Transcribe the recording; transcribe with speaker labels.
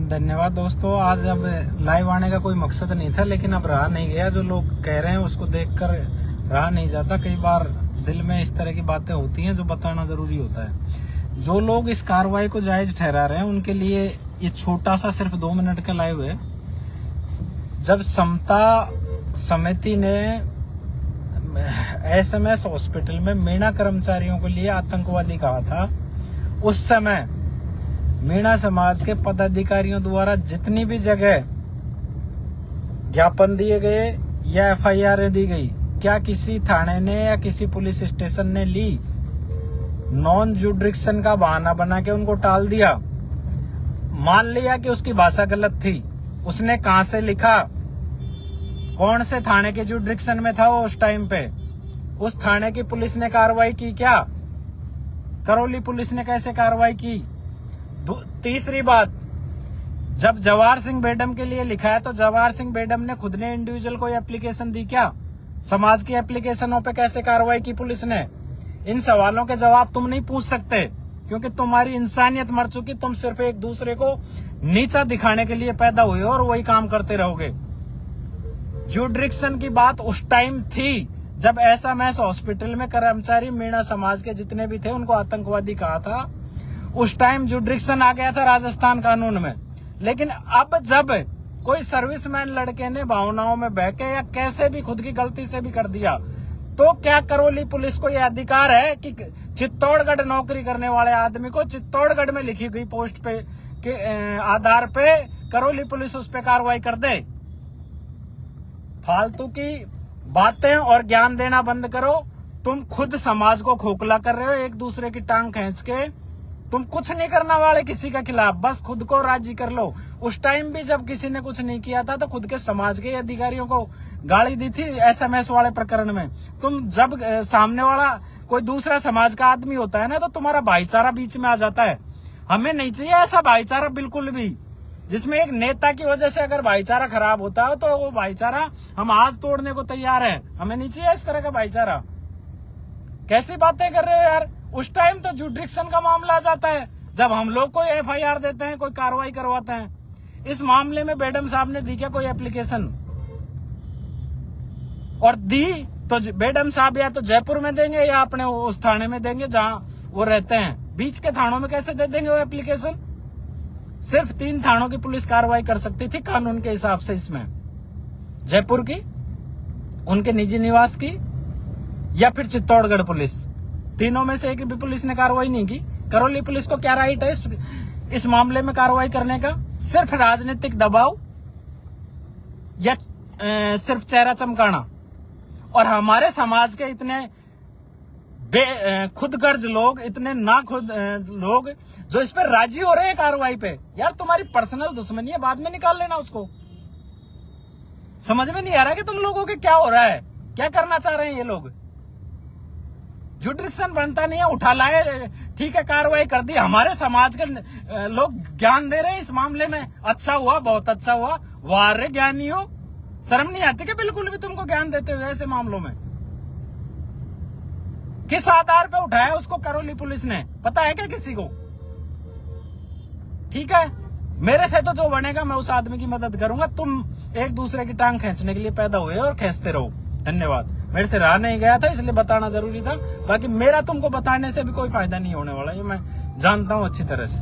Speaker 1: धन्यवाद दोस्तों। आज अब लाइव आने का कोई मकसद नहीं था, लेकिन अब रहा नहीं गया। जो लोग कह रहे हैं उसको देखकर रहा नहीं जाता। कई बार दिल में इस तरह की बातें होती हैं जो बताना जरूरी होता है। जो लोग इस कार्रवाई को जायज ठहरा रहे हैं उनके लिए ये छोटा सा सिर्फ 2 मिनट का लाइव है। जब समता समिति ने SMS हॉस्पिटल में मीणा कर्मचारियों के लिए आतंकवादी कहा था, उस समय मीणा समाज के पदाधिकारियों द्वारा जितनी भी जगह ज्ञापन दिए गए या FIR दी गई, क्या किसी थाने ने या किसी पुलिस स्टेशन ने ली? नॉन जुडिक्शन का बहाना बना के उनको टाल दिया। मान लिया कि उसकी भाषा गलत थी, उसने कहां से लिखा, कौन से थाने के जुडिक्शन में था वो उस टाइम पे, उस थाने की पुलिस ने कार्रवाई की क्या? करौली पुलिस ने कैसे कार्रवाई की? तीसरी बात, जब जवाहर सिंह बेडम के लिए लिखा है तो जवाहर सिंह बेडम ने खुद ने इंडिविजुअल कोई एप्लीकेशन दी क्या? समाज की एप्लीकेशनों पे कैसे कार्रवाई की पुलिस ने? इन सवालों के जवाब तुम नहीं पूछ सकते, क्योंकि तुम्हारी इंसानियत मर चुकी। तुम सिर्फ एक दूसरे को नीचा दिखाने के लिए पैदा हुए और वही काम करते रहोगे। जुडिक्शन की बात उस टाइम थी जब SMS हॉस्पिटल में कर्मचारी मीणा समाज के जितने भी थे उनको आतंकवादी कहा था। उस टाइम जुडिक्शन आ गया था राजस्थान कानून में। लेकिन अब जब कोई सर्विसमैन लड़के ने भावनाओं में बह के या कैसे भी खुद की गलती से भी कर दिया, तो क्या करौली पुलिस को यह अधिकार है कि चित्तौड़गढ़ नौकरी करने वाले आदमी को चित्तौड़गढ़ में लिखी गई पोस्ट पे के आधार पे करौली पुलिस उस पे कार्रवाई कर दे? फालतू की बातें और ज्ञान देना बंद करो। तुम खुद समाज को खोखला कर रहे हो, एक दूसरे की टांग खींच के। तुम कुछ नहीं करने वाले किसी के खिलाफ, बस खुद को राजी कर लो। उस टाइम भी जब किसी ने कुछ नहीं किया था तो खुद के समाज के अधिकारियों को गाली दी थी SMS वाले प्रकरण में। तुम जब सामने वाला कोई दूसरा समाज का आदमी होता है ना, तो तुम्हारा भाईचारा बीच में आ जाता है। हमें नहीं चाहिए ऐसा भाईचारा बिल्कुल भी, जिसमें एक नेता की वजह से अगर भाईचारा खराब होता है तो वो भाईचारा हम आज तोड़ने को तैयार हैं। हमें नहीं चाहिए इस तरह का भाईचारा। कैसी बातें कर रहे हो यार? उस टाइम तो जुडिक्शन का मामला आ जाता है जब हम लोग कोई FIR देते हैं, कोई कार्रवाई करवाते हैं। इस मामले में बेडम साहब ने दी क्या कोई एप्लीकेशन? और दी तो बेडम साहब या तो जयपुर में देंगे या अपने उस थाने में देंगे जहां वो रहते हैं। बीच के थानों में कैसे दे देंगे वो एप्लीकेशन? सिर्फ 3 थानों की पुलिस कार्रवाई कर सकती थी कानून के हिसाब से। इसमें जयपुर की, उनके निजी निवास की, या फिर चित्तौड़गढ़ पुलिस। तीनों में से एक भी पुलिस ने कार्रवाई नहीं की। करौली पुलिस को क्या राइट है इस मामले में कार्रवाई करने का? सिर्फ राजनीतिक दबाव या सिर्फ चेहरा चमकाना? और हमारे समाज के इतने खुदगर्ज लोग, इतने ना खुद लोग जो इस पर राजी हो रहे हैं कार्रवाई पे। यार तुम्हारी पर्सनल दुश्मनी है, बाद में निकाल लेना उसको। समझ में नहीं आ रहा कि तुम लोगों के क्या हो रहा है, क्या करना चाह रहे हैं ये लोग। जुडिक्शन बनता नहीं है, उठा लाए, ठीक है, कार्रवाई कर दी। हमारे समाज के लोग ज्ञान दे रहे हैं इस मामले में। अच्छा हुआ, बहुत अच्छा हुआ। वाह रे ज्ञानी हो, शर्म नहीं आती कि बिल्कुल भी तुमको ज्ञान देते हुए ऐसे मामलों में? किस आधार पे उठाया उसको करौली पुलिस ने, पता है क्या किसी को? ठीक है, मेरे से तो जो बनेगा मैं उस आदमी की मदद करूंगा। तुम एक दूसरे की टांग खींचने के लिए पैदा हुए और खींचते रहो। धन्यवाद। मेरे से रहा नहीं गया था, इसलिए बताना जरूरी था। बाकी मेरा तुमको बताने से भी कोई फायदा नहीं होने वाला, ये मैं जानता हूं अच्छी तरह से।